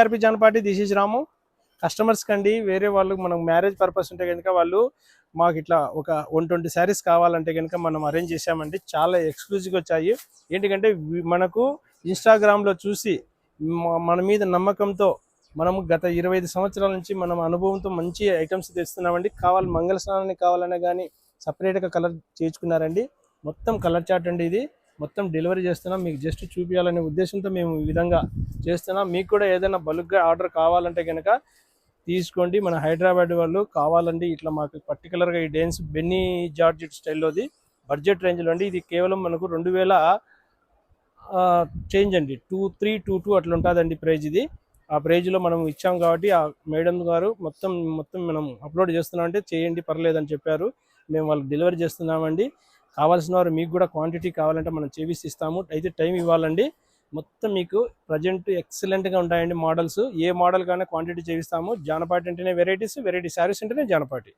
RP Janapati this is Ramu. Customers కండి వేరే వాళ్ళు మనం మ్యారేజ్ పర్పస్ ఉంటే కనుక వాళ్ళు మాకు ఇట్లా ఒక 120 శారీస్ కావాలంటే కనుక మనం అరేంజ్ చేసామండి. చాలా ఎక్స్క్లూజివ్గా వచ్చాయి. ఏంటంటే మనకు ఇన్స్టాగ్రామ్లో చూసి మన మీద నమ్మకంతో మనము గత 25 సంవత్సరాల నుంచి మనం అనుభవంతో మంచి ఐటమ్స్ తెస్తున్నామండి. మంగళ స్నానానికి కావాలన్నా కానీ సపరేట్గా కలర్ చేయించుకున్నారండి. మొత్తం కలర్ చార్ట్ అండి. ఇది మొత్తం డెలివరీ చేస్తున్నాం. మీకు జస్ట్ చూపించాలనే ఉద్దేశంతో మేము ఈ విధంగా చేస్తున్నాం. మీకు కూడా ఏదైనా బల్క్గా ఆర్డర్ కావాలంటే కనుక తీసుకోండి. మన హైదరాబాద్ వాళ్ళు కావాలండి. ఇట్లా మాకు పర్టికులర్గా ఈ డెన్స్ బెన్నీ జార్జెట్ స్టైల్లోది బడ్జెట్ రేంజ్లో అండి. ఇది కేవలం మనకు 2000 చేంజ్ అండి, 2322 అట్లా ఉంటుందండి ప్రైజ్. ఇది ఆ ప్రైజ్లో మనం ఇచ్చాం కాబట్టి ఆ మేడం గారు మొత్తం మనం అప్లోడ్ చేస్తున్నామంటే చేయండి పర్లేదని చెప్పారు. మేము వాళ్ళకి డెలివరీ చేస్తున్నామండి. కావాల్సిన వారు మీకు కూడా క్వాంటిటీ కావాలంటే మనం చేసి ఇస్తాము. అయితే టైం ఇవ్వాలండి. మొత్తం మీకు ప్రజెంట్ ఎక్సలెంట్గా ఉంటాయండి మోడల్స్. ఏ మోడల్ కానీ క్వాంటిటీ చేయిస్తాము. జానపాటి అంటేనే వెరైటీ శారీస్ అంటేనే జానపాటి.